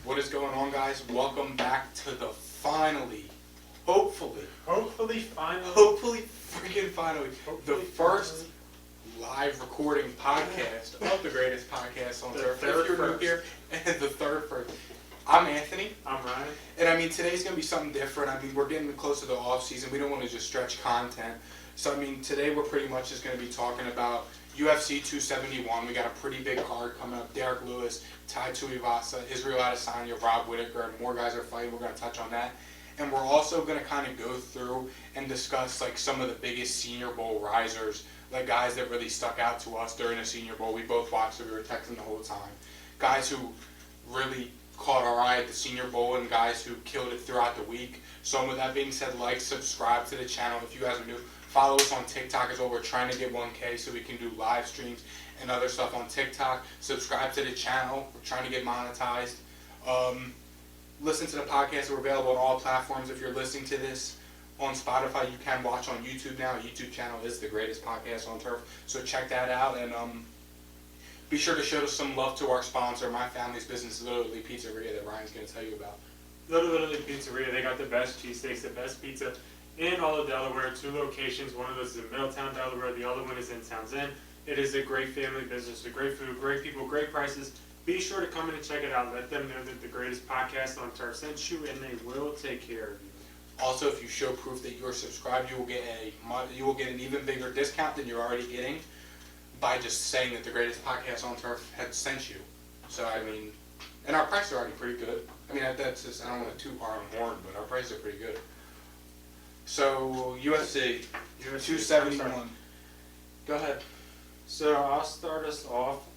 What is going on, guys? Welcome back to the hopefully the first live recording podcast of the greatest podcast on earth. If you're new here, and the third first. I'm Anthony. I'm Ryan. And I mean, today's going to be something different. I mean, we're getting close to the off season. We don't want to just stretch content. So, I mean, today we're pretty much just going to be talking about UFC 271. We got a pretty big card coming up. Derek Lewis, Tuivasa, Israel Adesanya, Rob Whittaker, and more guys are fighting. We're going to touch on that. And we're also going to kind of go through and discuss like some of the biggest Senior Bowl risers, like guys that really stuck out to us during the Senior Bowl. We both watched it. We were texting the whole time. Guys who really caught our eye at the Senior Bowl and guys who killed it throughout the week. So with that being said, like, subscribe to the channel if you guys are new. Follow us on TikTok as well. We're trying to get 1K so we can do live streams and other stuff on TikTok. Subscribe to the channel. We're trying to get monetized. Listen to the podcast. We're available on all platforms. If you're listening to this on Spotify, you can watch on YouTube now. Our YouTube channel is the greatest podcast on turf. So check that out. And be sure to show some love to our sponsor, my family's business, Little Italy Pizzeria, that Ryan's going to tell you about. Little Italy Pizzeria, they got the best cheesesteaks, the best pizza in all of Delaware. 2 locations. One of those is in Middletown, Delaware. The other one is in Townsend. It is a great family business, a great food, great people, great prices. Be sure to come in and check it out. Let them know that the greatest podcast on turf sent you, and they will take care of you. Also, if you show proof that you are subscribed, you will get an even bigger discount than you're already getting by just saying that the greatest podcast on turf had sent you. So, I mean, and our prices are already pretty good. I mean, that's just, I don't want to toot our own horn, but our prices are pretty good. So, UFC 271. Go ahead. So, I'll start us off.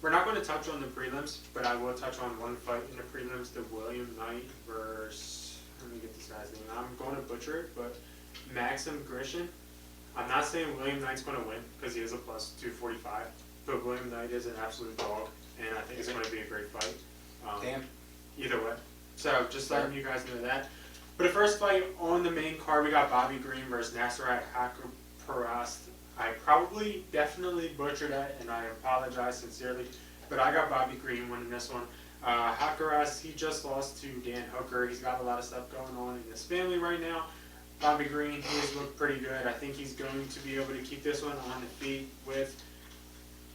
We're not going to touch on the prelims, but I will touch on one fight in the prelims, the William Knight versus, let me get this guy's name. I'm going to butcher it, but Maxim Grishin. I'm not saying William Knight's going to win because he is a plus 245, but William Knight is an absolute dog, and I think it's going to be a great fight. Damn. Either way. So just letting you guys know that. But the first fight on the main card, we got Bobby Green versus Nasrat Haqparast. I definitely butchered that, and I apologize sincerely, but I got Bobby Green winning this one. Haqparast, he just lost to Dan Hooker. He's got a lot of stuff going on in his family right now. Bobby Green, he's looked pretty good. I think he's going to be able to keep this one on the feet with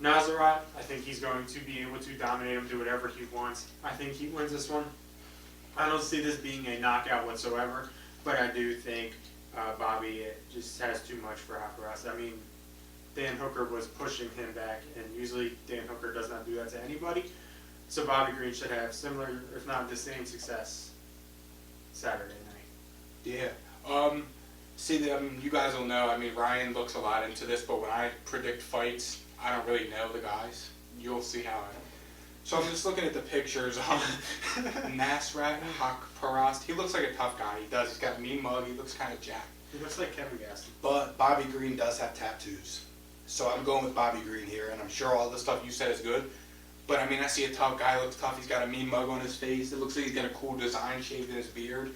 Nasrat. I think he's going to be able to dominate him, do whatever he wants. I think he wins this one. I don't see this being a knockout whatsoever, but I do think Bobby just has too much for Haqparast. I mean, Dan Hooker was pushing him back, and usually Dan Hooker does not do that to anybody. So Bobby Green should have similar, if not the same success Saturday night. Yeah. You guys will know, I mean, Ryan looks a lot into this, but when I predict fights, I don't really know the guys. You'll see how So I'm just looking at the pictures on Nasrat Haqparast. He looks like a tough guy. He does. He's got a mean mug. He looks kind of jacked. He looks like Kevin Gaston. But Bobby Green does have tattoos. So I'm going with Bobby Green here, and I'm sure all the stuff you said is good. But, I mean, I see a tough guy. Looks tough. He's got a mean mug on his face. It looks like he's got a cool design shaved in his beard.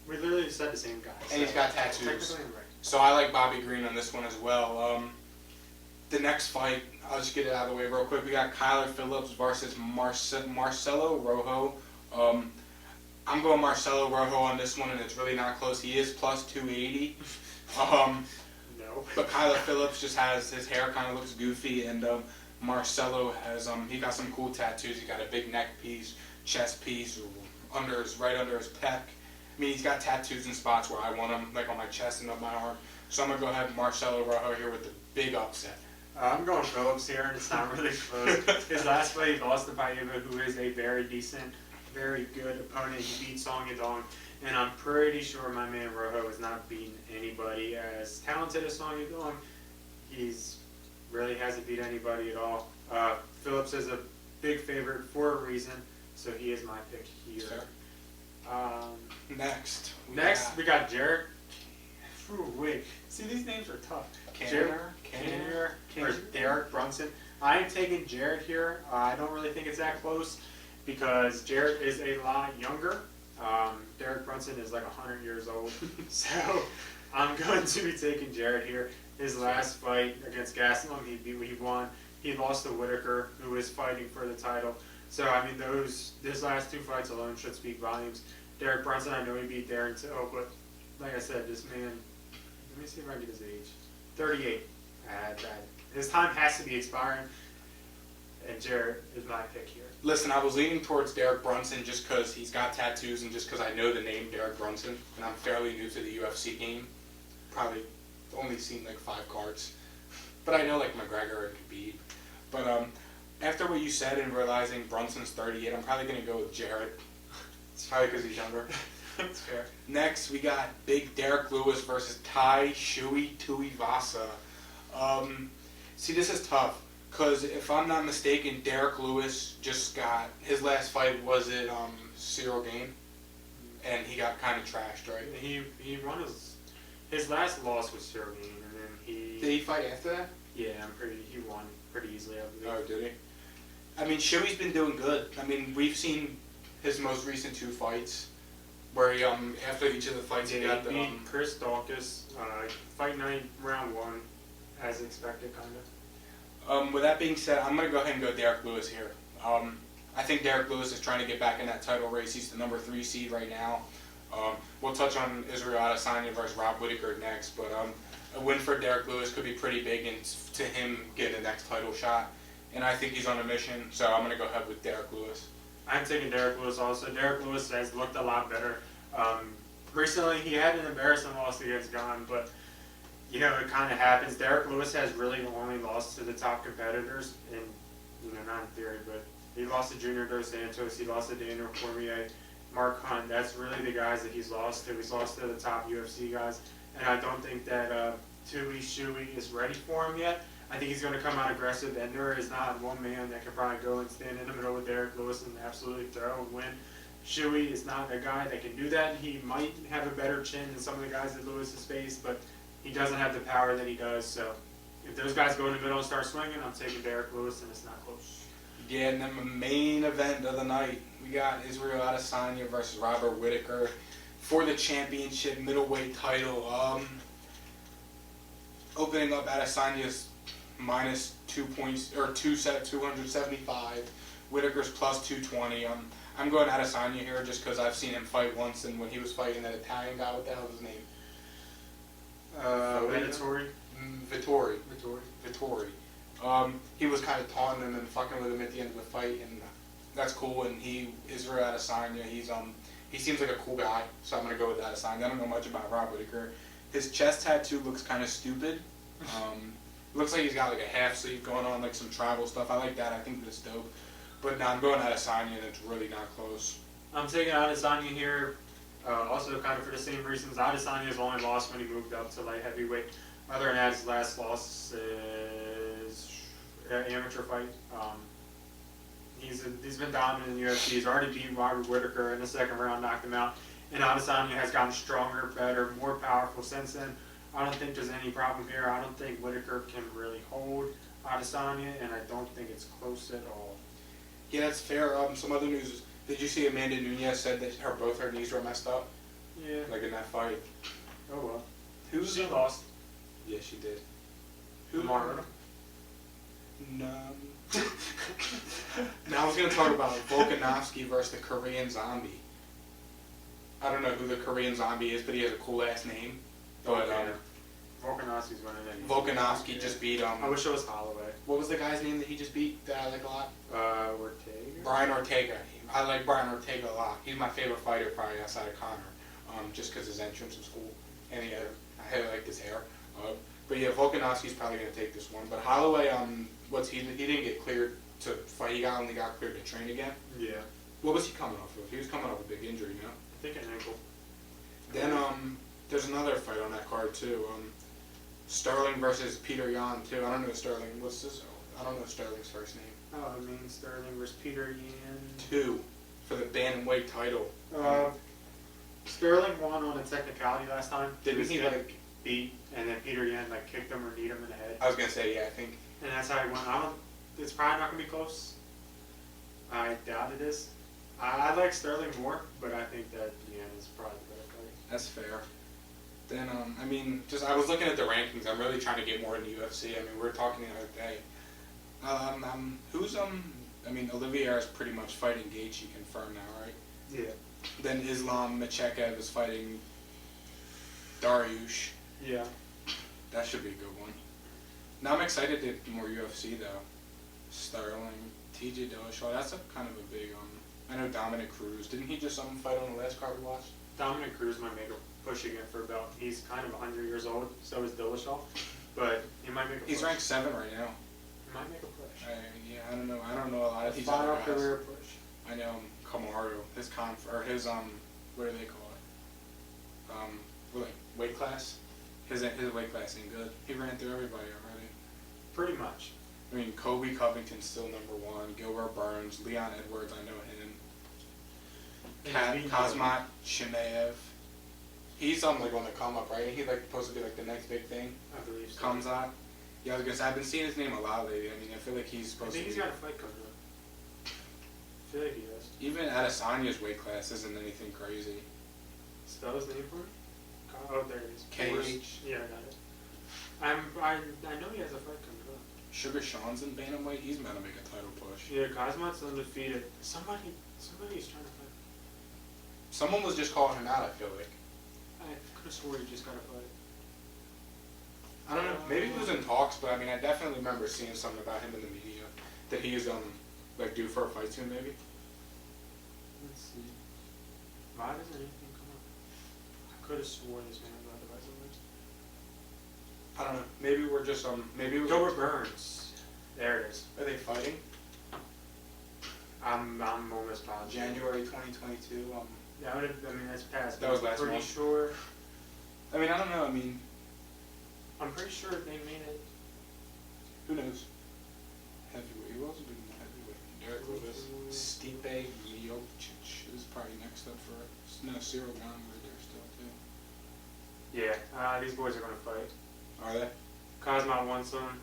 We literally said the same guy. And he's got tattoos. Technically, right. So I like Bobby Green on this one as well. The next fight, I'll just get it out of the way real quick. We got Kyler Phillips versus Marcelo Rojo. I'm going Marcelo Rojo on this one, and it's really not close. He is plus 280. No. But Kyler Phillips just has, his hair kind of looks goofy, and Marcelo has, he got some cool tattoos. He got a big neck piece, chest piece, right under his pec. I mean, he's got tattoos in spots where I want them, like on my chest and up my arm. So I'm going to go ahead with Marcelo Rojo here with the big upset. I'm going Phillips here, and it's not really close. His last fight, he lost to Paiva, who is a very decent, very good opponent. He beat Song Yadong, and I'm pretty sure my man Rojo has not beaten anybody as talented as Song Yadong. He's really hasn't beat anybody at all. Phillips is a big favorite for a reason, so he is my pick here. Sure. Next, we got Jared. Wait, see, these names are tough. Jared or Derek Brunson. I am taking Jared here. I don't really think it's that close because Jared is a lot younger. Derek Brunson is like 100 years old. So I'm going to be taking Jared here. His last fight against Gastelum, he won. He lost to Whittaker, who is fighting for the title. So I mean, this last 2 fights alone should speak volumes. Derek Brunson, I know he beat Darren Till, but like I said, this man. Let me see if I get his age. 38. His time has to be expiring. And Jarrett is my pick here. Listen, I was leaning towards Derek Brunson just because he's got tattoos and just because I know the name Derek Brunson, and I'm fairly new to the UFC game. Probably only seen like 5 cards, but I know like McGregor and Khabib. But after what you said and realizing Brunson's 38, I'm probably gonna go with Jarrett. It's probably because he's younger. That's fair. Next, we got big Derek Lewis versus Shui Tuivasa. See, this is tough. Because if I'm not mistaken, Derek Lewis just got, his last fight was at Cyril Game, and he got kind of trashed, right? He won his last loss was Cyril Game, and then he... Did he fight after that? Yeah, he won pretty easily, I believe. Oh, did he? I mean, Shui's been doing good. I mean, we've seen his most recent 2 fights, where he, after each of the fights, he got the... He beat Chris Dawkins, fight night, round 1, as expected, kind of. With that being said, I'm going to go ahead and go Derek Lewis here. I think Derek Lewis is trying to get back in that title race. He's the number 3 seed right now. We'll touch on Israel Adesanya versus Rob Whittaker next, but a win for Derek Lewis could be pretty big and to him getting the next title shot. And I think he's on a mission, so I'm going to go ahead with Derek Lewis. I'm taking Derek Lewis also. Derek Lewis has looked a lot better. Recently, he had an embarrassing loss against Gane, but you know, it kind of happens. Derek Lewis has really only lost to the top competitors, and you know, not in theory, but he lost to Junior Dos Santos, he lost to Daniel Cormier, Mark Hunt. That's really the guys that he's lost to. He's lost to the top UFC guys, and I don't think that Shui is ready for him yet. I think he's going to come out aggressive, and there is not one man that can probably go and stand in the middle with Derek Lewis and absolutely throw and win. Shui is not a guy that can do that. He might have a better chin than some of the guys that Lewis has faced, but he doesn't have the power that he does, so if those guys go in the middle and start swinging, I'm taking Derek Lewis, and it's not close. Yeah, and then the main event of the night, we got Israel Adesanya versus Robert Whittaker for the championship middleweight title. Opening up Adesanya's minus 2 points, or 275. Whittaker's plus 220. I'm going Adesanya here just because I've seen him fight once, and when he was fighting that Italian guy, what the hell is his name? Vittori. He was kind of taunting him and fucking with him at the end of the fight, and that's cool. And Israel Adesanya, he seems like a cool guy, so I'm gonna go with Adesanya. I don't know much about Rob Whittaker. His chest tattoo looks kind of stupid. Looks like he's got like a half sleeve going on, like some tribal stuff. I like that. I think that's dope. But no, I'm going Adesanya, and it's really not close. I'm taking Adesanya here. Also, kind of for the same reasons, Adesanya's only lost when he moved up to light heavyweight. Other than that, his last loss is an amateur fight. He's been dominant in the UFC. He's already beat Robert Whittaker in the 2nd round, knocked him out. And Adesanya has gotten stronger, better, more powerful since then. I don't think there's any problem here. I don't think Whittaker can really hold Adesanya, and I don't think it's close at all. Yeah, that's fair. Some other news. Did you see Amanda Nunes said that both her knees were messed up? Yeah. Like in that fight. Oh well. She lost? Yeah, she did. Marcelo? No. Now I was going to talk about Volkanovsky versus the Korean Zombie. I don't know who the Korean Zombie is, but he has a cool ass name. But Volkanovsky's winning it. Volkanovsky just beat I wish it was Holloway. What was the guy's name that he just beat that I like a lot? Ortega. Brian Ortega. I like Brian Ortega a lot. He's my favorite fighter, probably outside of Conor, just because his entrance was cool, and I like his hair. But yeah, Volkanovski's probably gonna take this one. But Holloway, he didn't get cleared to fight. He only got cleared to train again. Yeah. What was he coming off of? He was coming off a big injury, you know. I think an ankle. Then there's another fight on that card too. Sterling versus Peter Yan too. I don't know Sterling. I don't know Sterling's first name. Oh, I mean Sterling versus Peter Yan. 2 for the bantamweight title. Sterling won on a technicality last time. Didn't he beat, and then Peter Yan kicked him or kneed him in the head. I was gonna say, yeah, I think. And that's how he won. It's probably not gonna be close. I doubt it is. I like Sterling more, but I think that Yan is probably the better fight. That's fair. Then I mean, I was looking at the rankings. I'm really trying to get more into UFC. I mean, we were talking the other day. Who's I mean, Oliveira is pretty much fighting Gaethje confirmed now, right? Yeah. Then Islam Makhachev is fighting Dariush. Yeah. That should be a good one. Now I'm excited to do more UFC though. Sterling, TJ Dillashaw. That's a kind of a big. I know Dominic Cruz. Didn't he just fight on the last card we watched? Dominic Cruz might make a push again for a belt. He's kind of 100 years old. So is Dillashaw, but he might make a push. He's ranked 7 right now. He might make a push. Yeah, I don't know. I don't know a lot of these Final other guys. career push. I know Kamaru. His what do they call it? Weight class. His weight class ain't good. He ran through everybody already. Pretty much. I mean, Kobe Covington's still number 1. Gilbert Burns, Leon Edwards, I know him. Kazmat Chimaev. He's on the come up, right? He's supposed to be the next big thing. I believe so. Kamzat. Yeah, I was gonna say I've been seeing his name a lot lately. I mean, I feel like he's supposed to. I think he's got a fight coming up. I feel like he does. Even Adesanya's weight class isn't anything crazy. Spell his name for it? Oh, there it is. KH. Yeah, I got it. I know he has a fight coming up. Sugar Sean's in bantamweight. He's about to make a title push. Yeah, Kazmat's undefeated. Somebody's trying to fight. Someone was just calling him out, I feel like. I could have swore he just got a fight. I don't know. Maybe he was in talks, but I mean, I definitely remember seeing something about him in the media that he is due for a fight soon, maybe. Let's see. Why doesn't anything come up? I could have sworn this man was about to fight somebody. I don't know. Maybe we're just maybe we're. Gilbert Burns. There it is. Are they fighting? I'm almost positive. January 2022. That would have. I mean, that's past. That was last pretty month. sure. I mean, I don't know. I mean, I'm pretty sure they made it. who knows? Heavyweight. Who else has been in the heavyweight? Derek Lewis. Stipe Miocic is probably next up for it. No, Cyril Gane right there still too. Yeah, these boys are gonna fight. Are they? Kazma wants them.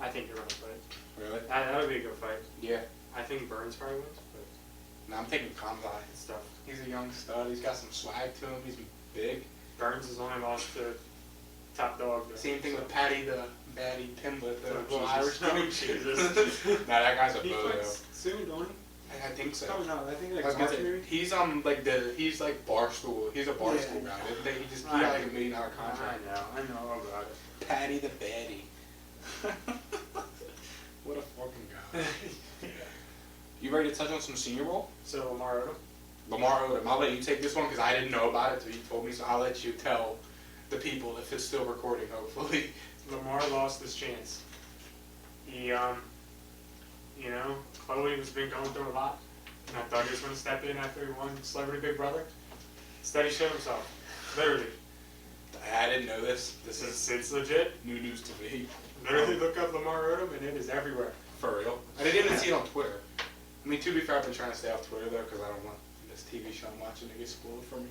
I think they're gonna fight. Really? That would be a good fight. Yeah. I think Burns probably wins, but No, I'm taking Kamzat. it's tough. He's a young stud. He's got some swag to him. He's big. Burns has only lost to top dog. Though, Same thing so. with Patty the Batty Pimblett, the Oh, little Irish Jesus. dude. Jesus. Nah, that guy's a He bozo. fights soon, don't he? I think so. Oh no, I think I like was gonna March say, maybe. he's he's like Barstool. He's a Barstool guy. He got like $1 million contract. I know about it. Patty the Batty. What a fucking guy. You ready to touch on some Senior Bowl? So Lamar Odom. Lamar Odom. I'll let you take this one because I didn't know about it until you told me. So I'll let you tell the people if it's still recording. Hopefully. Lamar lost his chance. He Chloe has been going through a lot, and I thought he was going to step in after he won Celebrity Big Brother. Instead, he showed himself. Literally. I didn't know this. This is It's legit. new news to me. Literally look up Lamar Odom, and it is everywhere. For real? I didn't even see it on Twitter. I mean, to be fair, I've been trying to stay off Twitter though because I don't want this TV show I'm watching to get spoiled for me.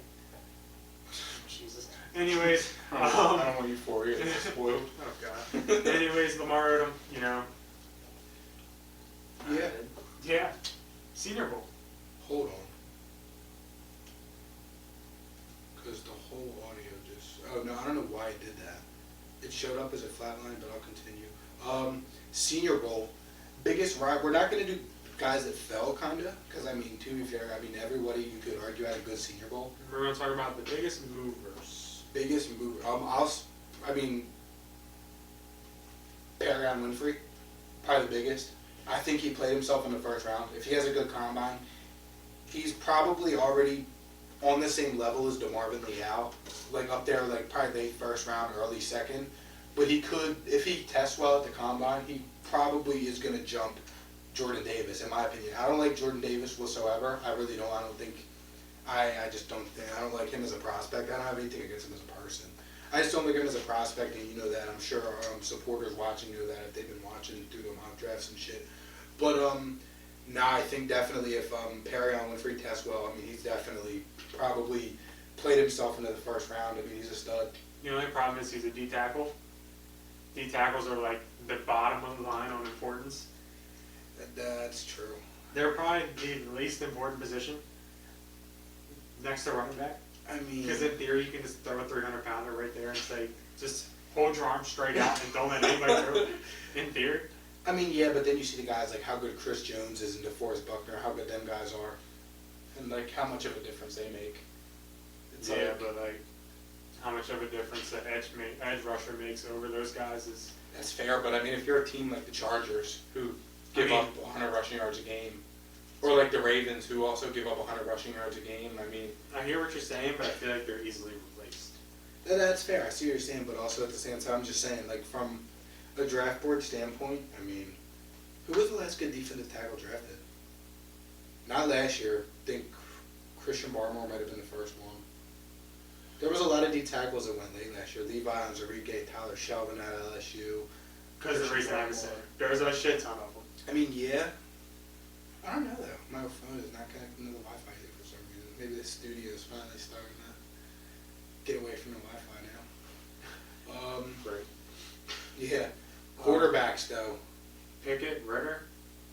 Jesus. Anyways, I don't want Euphoria to get spoiled. Oh god. Anyways, Lamar Odom, Yeah. Yeah. Senior Bowl. Hold on. Because the whole audio just... Oh, no, I don't know why it did that. It showed up as a flat line, but I'll continue. Senior Bowl. Biggest rival. We're not going to do guys that fell, kind of. Because, I mean, to be fair, everybody you could argue had a good Senior Bowl. We're going to talk about the biggest movers. Biggest mover. Perrion Winfrey. Probably the biggest. I think he played himself in the first round. If he has a good combine, he's probably already on the same level as DeMarvin Leal, up there, probably late first round, early second. But he could, if he tests well at the combine, he probably is going to jump Jordan Davis, in my opinion. I don't like Jordan Davis whatsoever. I really don't. I don't think. I just don't think. I don't like him as a prospect. I don't have anything against him as a person. I just don't like him as a prospect, and you know that. I'm sure our supporters watching know that if they've been watching through the mock drafts and shit. But, I think definitely if Perrion Winfrey tests well, he's definitely probably played himself into the first round. He's a stud. The only problem is he's a D tackle. D tackles are the bottom of the line on importance. That's true. They're probably the least important position next to running back. Because in theory, you can just throw a 300-pounder right there and say, just hold your arm straight out and don't let anybody through it. In theory. I mean, yeah, but then you see the guys like how good Chris Jones is and DeForest Buckner, how good them guys are, and like how much of a difference they make. It's yeah, like, but like, how much of a difference the edge rusher makes over those guys is. that's fair, but I mean, if you're a team like the Chargers who give up 100 rushing yards a game, or like the Ravens who also give up 100 rushing yards a game, I mean, I hear what you're saying, but I feel like they're easily replaced. that's fair. I see what you're saying, but also at the same time, I'm just saying, like from a draft board standpoint, I mean, who was the last good defensive tackle drafted? Not last year. I think Christian Barmore might have been the first one. There was a lot of D tackles that went late last year. Levi Onwuzurike, Tyler Shelvin at LSU. Because of the reason I was saying. There's a shit ton of them. I mean, yeah. I don't know though. My phone is not connecting to the Wi-Fi here for some reason. Maybe the studio is finally starting to get away from the Wi-Fi now. Great. Yeah. Quarterbacks though. Pickett, Ritter,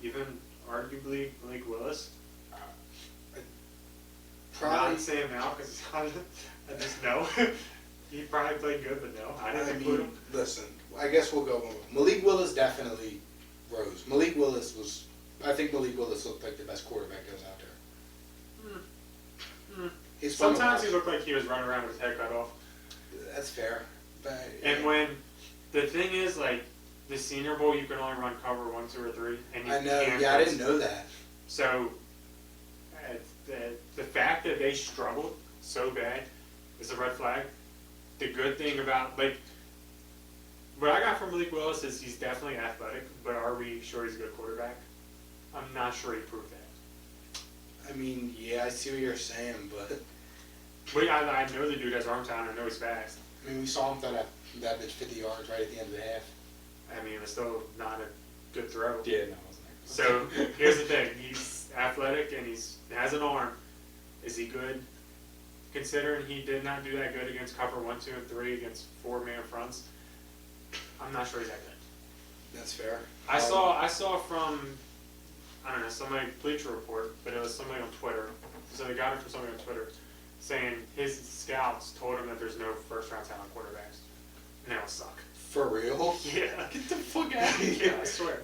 even arguably Malik Willis. Probably. Not Sam now because I just know. He probably played good, but no, I didn't include him. Listen, I guess we'll go on. Malik Willis definitely rose. I think Malik Willis looked like the best quarterback that was out there. He's fun to Sometimes watch. he looked like he was running around with his head cut off. That's fair. But, And when the thing is, like, the Senior Bowl, you can only run cover 1, 2, or 3. And you I know, can't yeah, I run- didn't know that. So, the fact that they struggled so bad is a red flag. The good thing about, like, what I got from Malik Willis is he's definitely athletic, but are we sure he's a good quarterback? I'm not sure he proved that. I mean, yeah, I see what you're saying, but But I know the dude has arm talent. I know he's fast. I mean, we saw him throw that bitch 50 yards right at the end of the half. I mean, it's still not a good throw. Yeah, no, it wasn't. So here's the thing: he's athletic and has an arm. Is he good? Considering he did not do that good against cover 1, 2, and 3 against 4-man fronts, I'm not sure he's that good. That's fair. I saw from I don't know somebody Bleacher Report, but it was somebody on Twitter. So they got it from somebody on Twitter saying his scouts told him that there's no first-round talent quarterbacks, and they'll suck. For real? Yeah. Get the fuck out of here. Yeah, I swear.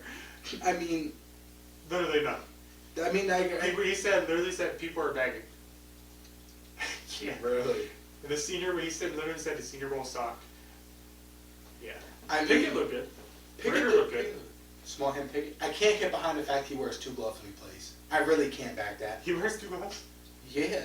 I mean, Literally none. He literally said people are begging. Yeah. Really? Literally said the Senior Bowl sucked. Yeah. I mean, Pickett looked good. Ritter looked good. Small hand Pickett. I can't get behind the fact he wears 2 gloves when he plays. I really can't back that. He wears 2 gloves? Yeah.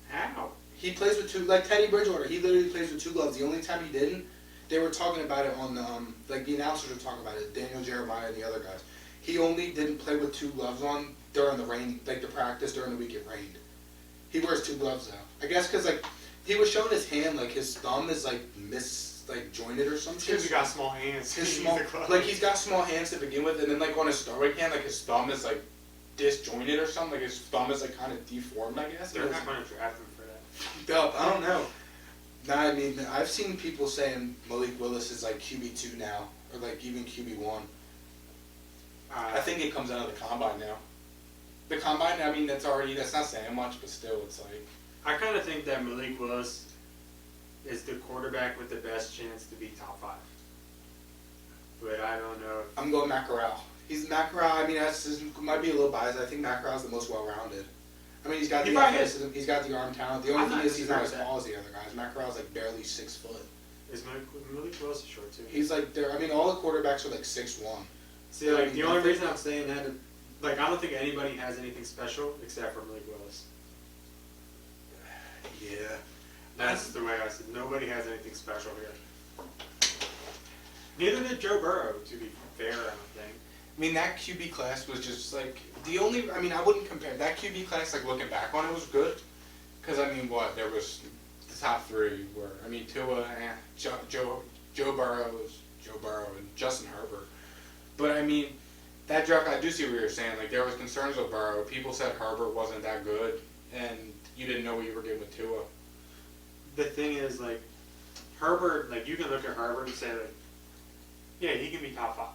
How? He plays with 2, like Teddy Bridgewater. He literally plays with 2 gloves. The only time he didn't, they were talking about it on the, like the announcers were talking about it, Daniel Jeremiah and the other guys. He only didn't play with 2 gloves on during the rain, like the practice during the week it rained. He wears 2 gloves now. I guess because like he was showing his hand, like his thumb is like jointed or some shit. Because he got small hands. He's got small hands to begin with, and then like on his throwing hand, like his thumb is like disjointed or something. Like his thumb is like kind of deformed, I guess. They're not going to draft him for that. Duh, I don't know. Nah, I mean, I've seen people saying Malik Willis is like QB2 now, or like even QB1. I think it comes out of the combine now. The combine, I mean, that's not saying much, but still, it's like. I kind of think that Malik Willis is the quarterback with the best chance to be top 5. But I don't know. I'm going Matt Corral. Matt Corral, I mean, might be a little biased. I think Matt Corral's the most well-rounded. I mean, he's got the athleticism, he's got the arm talent. The only thing is he's not as tall as the other guys. Matt Corral's like barely 6 foot. Is Malik Willis short too? He's like, I mean, all the quarterbacks are like 6'1". See, like, the only reason I'm saying that, like, I don't think anybody has anything special except for Malik Willis. Yeah. That's the way I said. Nobody has anything special here. Neither did Joe Burrow, to be fair, I don't think. I mean, that QB class was just like I wouldn't compare that QB class. Like looking back on it, was good. Because I mean, there was the top 3 were Tua, Joe Burrow and Justin Herbert. But I mean, that draft, I do see what you're saying. Like there was concerns with Burrow. People said Herbert wasn't that good, and you didn't know what you were getting with Tua. The thing is, like, Herbert, like, you can look at Herbert and say, like, yeah, he can be top 5.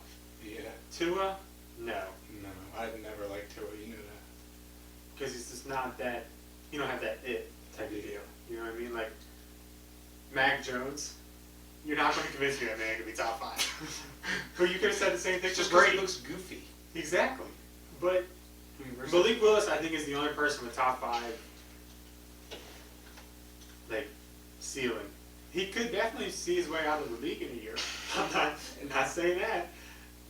Yeah. Tua, no. No, I'd never liked Tua. You knew that. Because he's just not that, you don't have that it type of deal. You know what I mean? Like, Mac Jones, You're not going to convince me that man could be top 5. But you could have said the same thing Just for because he Brady. looks goofy. Exactly. But I mean, Malik Willis, I think, is the only person with top 5, like, ceiling. He could definitely see his way out of the league in a year. I'm not saying that,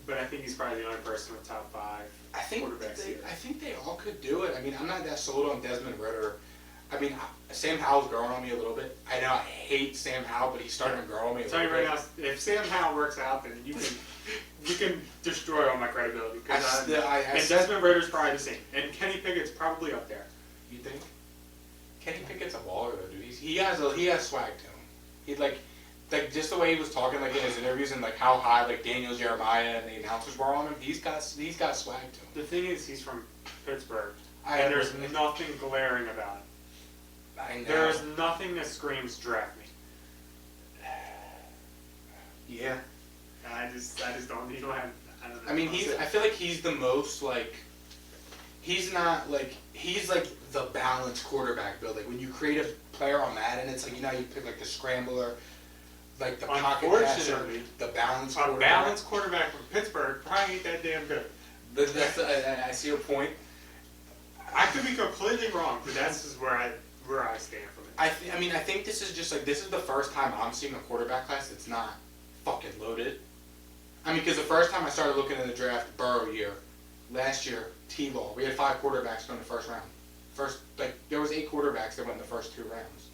but I think he's probably the only person with top 5 quarterbacks here. I think they all could do it. I mean, I'm not that sold on Desmond Ridder. I mean, Sam Howell's growing on me a little bit. I know I hate Sam Howell, but he's starting to grow on me a little bit. Tell you right now, if Sam Howell works out, then you can destroy all my credibility. And Desmond Ridder's probably the same. And Kenny Pickett's probably up there. You think? Kenny Pickett's a baller though, dude. He has swag to him. He'd like just the way he was talking like in his interviews and like how high like Daniel Jeremiah and the announcers were on him. He's got swag to him. The thing is, he's from Pittsburgh, and there's nothing glaring about it. I know. There is nothing that screams draft me. Yeah. I just don't. You don't have. I don't know. I mean, I feel like he's the most like. He's not like he's like the balanced quarterback build. Like when you create a player on Madden, it's like you pick like the scrambler, like the pocket passer, the balanced quarterback. A balanced quarterback from Pittsburgh probably ain't that damn good. I see your point. I could be completely wrong, but that's just where I stand from it. I think this is just like this is the first time I'm seeing a quarterback class that's not fucking loaded. I mean, because the first time I started looking at the draft, Burrow year, last year, T-Law, we had 5 quarterbacks go in the first round. There was 8 quarterbacks that went in the first 2 rounds.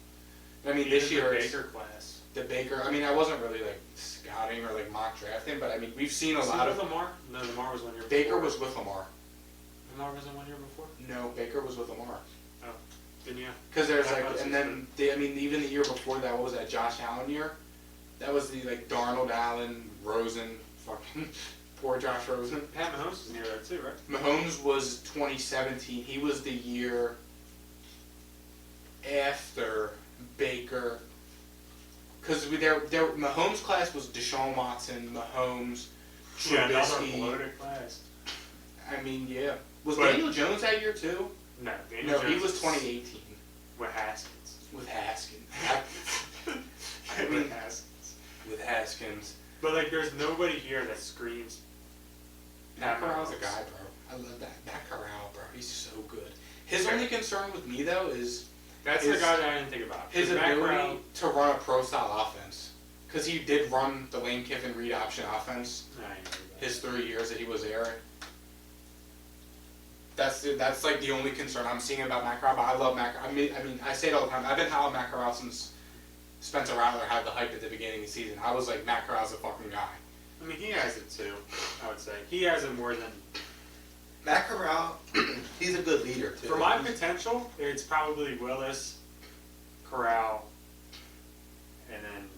I mean, this year the Baker class. The Baker. I mean, I wasn't really like scouting or like mock drafting, but I mean, we've seen a lot of Lamar. No, Lamar was 1 year. Baker was with Lamar. Lamar was in 1 year before. No, Baker was with Lamar. Oh, didn't you? Because there's like, and then even the year before that, what was that? Josh Allen year. That was the like Darnold, Allen, Rosen, fucking poor Josh Rosen. Pat Mahomes was near that too, right? Mahomes was 2017. He was the year after Baker. Because Mahomes' class was Deshaun Watson, Mahomes, Trubisky. Another loaded class. I mean, yeah. Was Daniel Jones that year too? No, Daniel Jones he was 2018. With Haskins. With Haskins. I mean, with Haskins. But like, there's nobody here that screams. Matt Corral's a guy, bro. I love that. Matt Corral, bro. He's so good. His only concern with me though is that's the guy that I didn't think about. His ability to run a pro-style offense. Because he did run the Lane Kiffin read option offense his 3 years that he was there. That's like the only concern I'm seeing about Matt Corral. But I love Matt Corral. I mean, I say it all the time. I've been high on Matt Corral since Spencer Rattler had the hype at the beginning of the season. I was like, Matt Corral's a fucking guy. I mean, he has it too, I would say. He has it more than... Matt Corral, he's a good leader too. For my potential, it's probably Willis, Corral, and then...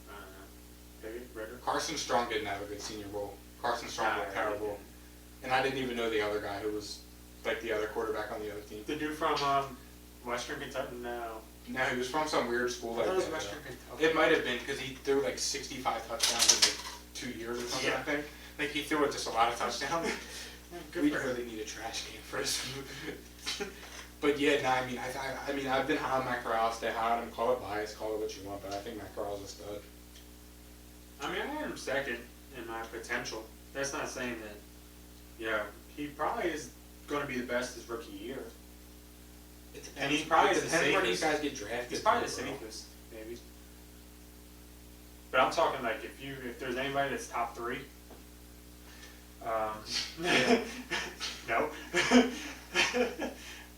I don't know. Ritter? Carson Strong didn't have a good senior bowl. Carson Strong was terrible. And I didn't even know the other guy who was like the other quarterback on the other team. The dude from Western Kentucky? No. No, he was from some weird school like that. Western Kentucky. It might have been because he threw like 65 touchdowns in like 2 years or something, I think. Like he threw just a lot of touchdowns. We really need a trash can for us. But yeah, no, I mean, I've been high on Matt Corral, stay high on him, call it bias, call it what you want, but I think Matt Corral's a stud. I mean, I had him second in my potential. That's not saying that, he probably is going to be the best his rookie year. And he's probably the safest. Where these guys get drafted. He's probably the safest, maybe. But I'm talking like if there's anybody that's top 3. No.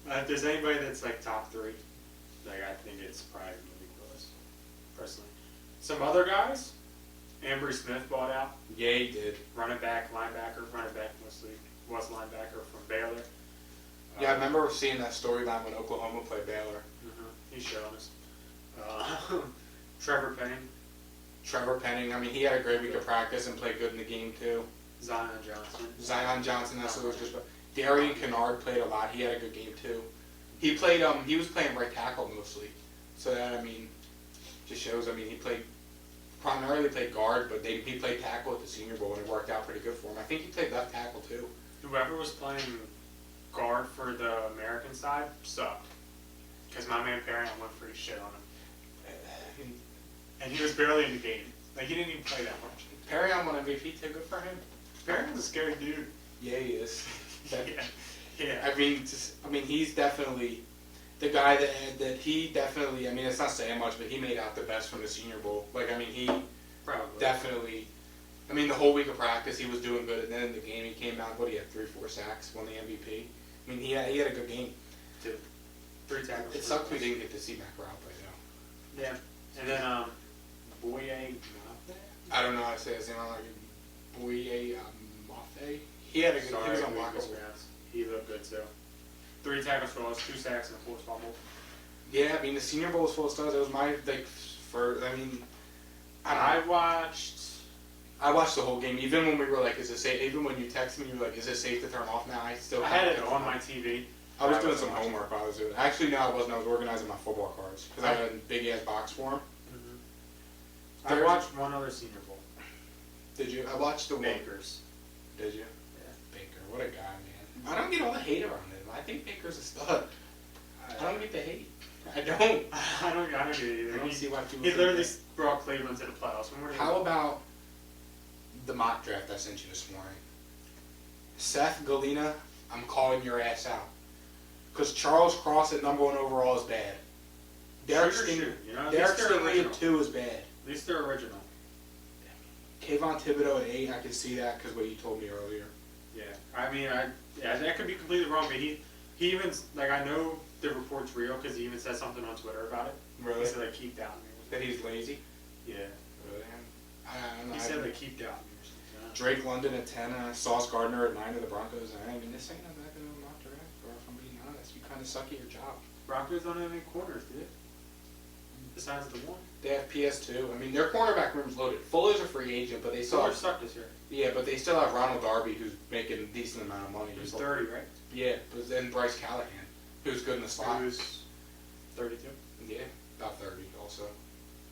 If there's anybody that's like top 3, like I think it's probably Malik Willis, personally. Some other guys, Ambry Smith bought out. Yeah, he did. Running back mostly, was linebacker from Baylor. Yeah, I remember seeing that storyline when Oklahoma played Baylor. He's showing us. Trevor Penning. I mean, he had a great week of practice and played good in the game too. Zion Johnson. That's what it was just. Darian Kennard played a lot. He had a good game too. He played. He was playing right tackle mostly. So that just shows. He primarily played guard, but he played tackle at the Senior Bowl and it worked out pretty good for him. I think he played left tackle too. Whoever was playing guard for the American side sucked. Because my man Perrion went pretty shit on him. and he was barely in the game. Like, he didn't even play that much. Perrion won MVP too. Good for him. Perrion's a scary dude. Yeah, he is. Yeah. I mean, he's definitely the guy that he definitely. I mean, it's not saying much, but he made out the best from the Senior Bowl. Like, I mean, he Probably. definitely. I mean, the whole week of practice, he was doing good, and then in the game, he came out. What, he had 3-4 sacks, won the MVP. I mean, he had a good game too. 3 tackles. It sucked we didn't get to see McRow play though. Yeah. And then Boye. I don't know how to say his name. I'm like Boye Mafe. He had a good. He was unblockable. He looked good too. 3 tackles for loss, 2 sacks, and a forced fumble. Yeah, I mean the Senior Bowl was full of studs. It was my I mean, I watched the whole game. Even when we were like, is it safe? Even when you text me, you were like, is it safe to turn off now? I had it on my TV. I was doing some homework while I was doing it. Actually, no, I wasn't. I was organizing my football cards because I had a big ass box for them. Mm-hmm. I watched one other Senior Bowl. Did you? I watched the Bakers. Did you? Yeah. Baker, what a guy, man. I don't get all the hate around him. I think Baker's a stud. I don't get the hate. I don't. I don't get it either. I don't see why people. He literally brought Cleveland to the playoffs. How about the mock draft I sent you this morning? Seth Galina, I'm calling your ass out. Because Charles Cross at #1 overall is bad. Derek Stingley at 2 is bad. At least they're original. Kayvon Thibodeau at 8, I can see that because what you told me earlier. Yeah, I mean, that could be completely wrong, but he even, like, I know the report's real because he even said something on Twitter about it. Really? He said, like, keep doubting me. That he's lazy? Yeah. Really? I don't know. He said, like, keep doubting me or something. Drake London at 10, Sauce Gardner at 9 of the Broncos. I mean, this ain't that good of a mock draft, bro, if I'm being honest. You kind of suck at your job. Broncos don't have any corners, do they? Besides the one. They have PS2. I mean, their cornerback room's loaded. Fuller's a free agent, but they still Fuller have... sucked this year. Yeah, but they still have Ronald Darby, who's making a decent amount of money. He's 30, right? Yeah, but then Bryce Callahan, who's good in the slot. Who's 32? Yeah, about 30 also.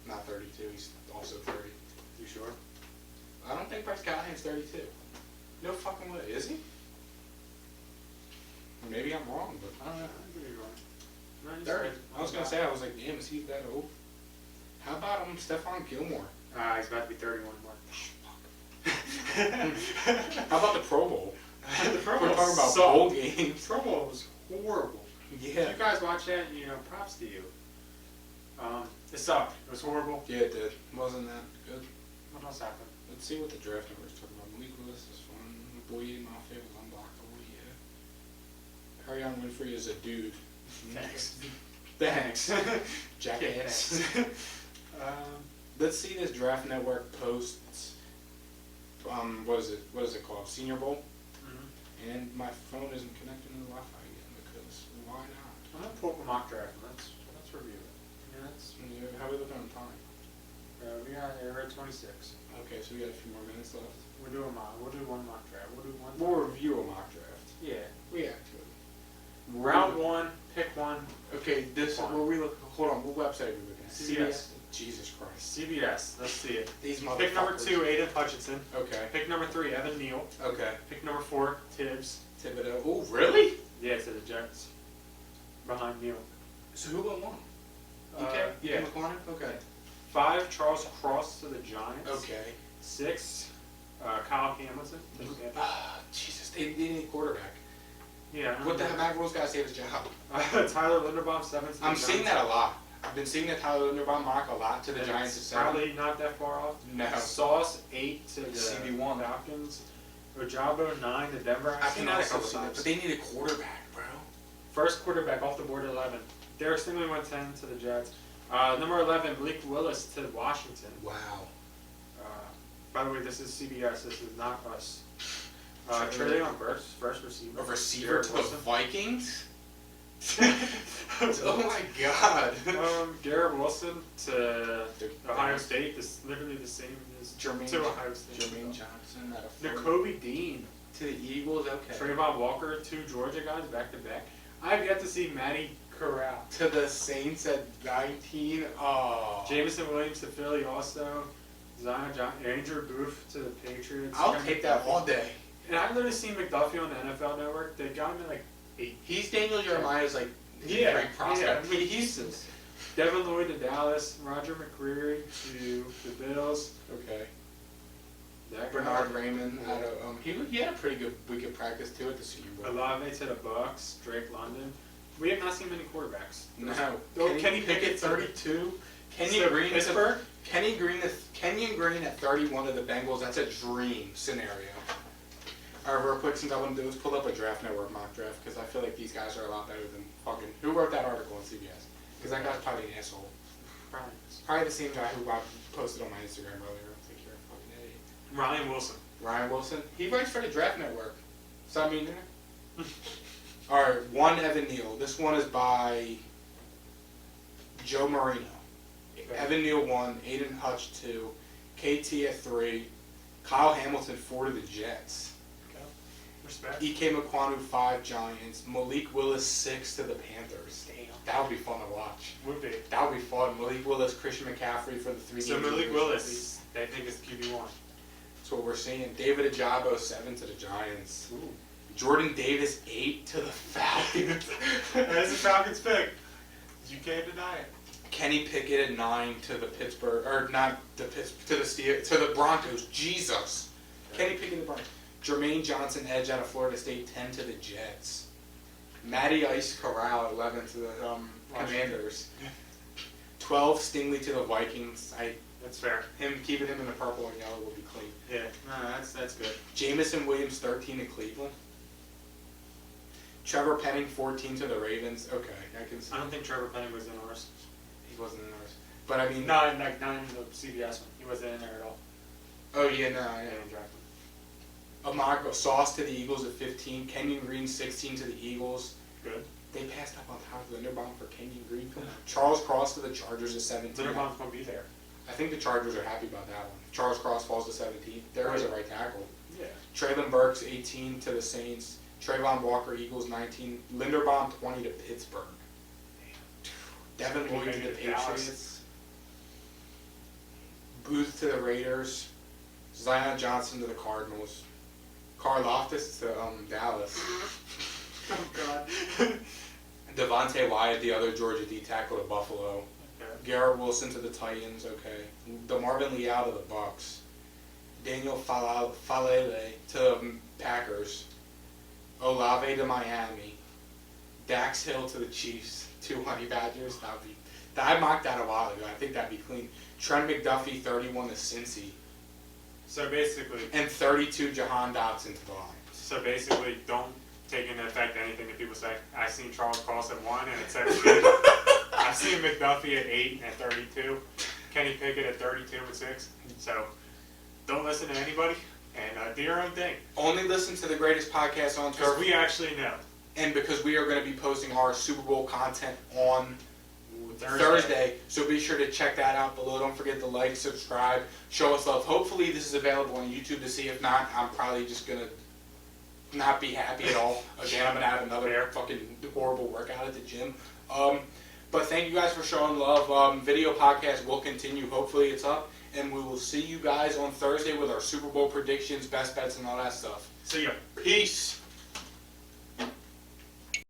Not 32, he's also 30. You sure? I don't think Bryce Callahan's 32. No fucking way, is he? Maybe I'm wrong, but I don't know. I could be wrong. No, he's 30. right. I was going to say, I was like, damn, is he that old? How about Stephon Gilmore? He's about to be 31 Mark. How about the Pro Bowl? The Pro We're Bowl talking about sucked. bowl games. Pro Bowl was horrible. Yeah. If you guys watch that, props to you. It sucked. It was horrible. Yeah, it did. Wasn't that good? What else happened? Let's see what the draft numbers talking about. Malik Willis is fun. Boye Mafe was unblockable, yeah. Perrion Winfrey is a dude. Thanks. Thanks. Jackass. Let's see this Draft Network posts. What is it called? Senior Bowl? Mm-hmm. And my phone isn't connecting to the Wi-Fi yet because why not? I'm gonna pull up a mock draft. Let's review it. Yeah, how are we looking on time? We're at 26. Okay, so we got a few more minutes left. We'll do one mock draft. We'll review a mock draft. Yeah. React to it. Round 1, pick 1. Okay, hold on, what website are we looking at? CBS. Jesus Christ. CBS. Let's see it. These motherfuckers. Pick number 2, Aiden Hutchinson. Okay. Pick number 3, Evan Neal. Okay. Pick number 4, Tibbs. Thibodeau. Oh, really? Yeah, to the Jets. Behind Neal. So who went 1? Yeah. McCormick? Okay. 5, Charles Cross to the Giants. Okay. 6, Kyle Hamilton. Jesus, they need a quarterback. Yeah. What the heck, Rose got to save his job? Tyler Linderbaum, 7 to the I'm Giants. seeing that a lot. I've been seeing the Tyler Linderbaum mock a lot to the And Giants. it's At 7. probably not that far off. No. Sauce, 8 to the CB1. Falcons. Ojabo, 9 to Denver. I can also see that, times. but they need a quarterback, bro. First quarterback off the board at 11. Derek Stingley went 10 to the Jets. Number 11, Malik Willis to Washington. Wow. By the way, this is CBS. This is not us. Tre'Davion Burks, first receiver. A receiver Garrett to the Wilson. Vikings? Oh my god. Garrett Wilson to Ohio State. This is literally the same as Jermaine to Ohio State. Jermaine Johnson out of N'Kobe Dean to the Eagles, okay. Trayvon Walker, 2 Georgia guys back to back. I've yet to see Matty Corral. To the Saints at 19. Oh. Jameson Williams to Philly also. Zion Andrew Booth to the Patriots. I'll take that all day. And I've literally seen McDuffie on the NFL Network. They got him at like 8. He's Daniel Jeremiah's like Yeah, great prospect. yeah. He's Devin Lloyd to Dallas. Roger McCreary to the Bills. Okay. That Bernard guy. Raymond had he had a pretty good week of practice too at the Senior Bowl. Olave to the Bucks. Drake London. We have not seen many quarterbacks. No. Kenny Pickett 32. Kenyon Green Pittsburgh. Kenyon Green at 31 of the Bengals. That's a dream scenario. All right, real quick, since I want to do is pull up a Draft Network mock draft because I feel like these guys are a lot better than fucking. Who wrote that article on CBS? Because that guy's probably an asshole. Probably the same guy who I posted on my Instagram earlier. I think you're a fucking idiot. Ryan Wilson. Ryan Wilson. He writes for the Draft Network. So I mean, all right, one Evan Neal. This one is by Joe Marino. Okay. Evan Neal 1, Aiden Hutch 2, KT at 3, Kyle Hamilton 4 to the Jets. Okay. Respect. Ike Mekwonu 5 Giants, Malik Willis 6 to the Panthers. Damn. That would be fun to watch. Would be. That would be fun. Malik Willis, Christian McCaffrey for the 3 So games. Malik Willis, they think is QB1. That's what we're seeing. David Ajabo 7 to the Giants. Ooh. Jordan Davis 8 to the Falcons. That's a Falcons pick. You can't deny it. Kenny Pickett at 9 to the Pittsburgh, or not the Pittsburgh, to the Broncos. Jesus. Okay. Kenny Pickett the Broncos. Jermaine Johnson edge out of Florida State 10 to the Jets. Matty Ice Corral 11 to the Commanders. 12 Stingley to the Vikings. That's fair. Keeping him in the purple and yellow will be clean. Yeah, no, that's good. Jamison Williams 13 to Cleveland. Trevor Penning 14 to the Ravens. Okay, I can see. I don't think Trevor Penning was in ours. He wasn't in ours. But I mean. Not in the CBS one. He wasn't in there at all. Oh yeah, no, I yeah. didn't draft him. Amago Sauce to the Eagles at 15. Kenyon Green 16 to the Eagles. Good. They passed up on top of Linderbaum for Kenyon Green. Charles Cross to the Chargers at 17. Linderbaum's going to be there. I think the Chargers are happy about that one. Charles Cross falls to 17. There is a right tackle. Yeah. Traylon Burks 18 to the Saints. Trayvon Walker Eagles 19. Linderbaum 20 to Pittsburgh. Devin Lloyd to the Patriots. Booth to the Raiders. Zion Johnson to the Cardinals. Karlaftis to Dallas. Oh, God. Devontae Wyatt, the other Georgia D tackle to Buffalo. Okay. Garrett Wilson to the Titans, okay. DeMarvin Leal to the Bucks. Daniel Falele to the Packers. Olave to Miami. Dax Hill to the Chiefs. 2 Honey Badgers. I mocked that a while ago. I think that'd be clean. Trent McDuffie 31 to Cincy. So basically, And 32 Jahan Dotson to the Lions. so basically, don't take into effect anything that people say. I seen Charles Cross at 1 and at 17. I've seen McDuffie at 8 and at 32. Kenny Pickett at 32 and 6. So don't listen to anybody and do your own thing. Only listen to the greatest podcast on Because turf. we actually know. And because we are going to be posting our Super Bowl content on Thursday, so be sure to check that out below. Don't forget to like, subscribe, show us love. Hopefully this is available on YouTube to see. If not, I'm probably just going to not be happy at all. Again, I'm going to have another fucking horrible workout at the gym. But thank you guys for showing love. Video podcast will continue. Hopefully it's up. And we will see you guys on Thursday with our Super Bowl predictions, best bets, and all that stuff. See ya. Peace.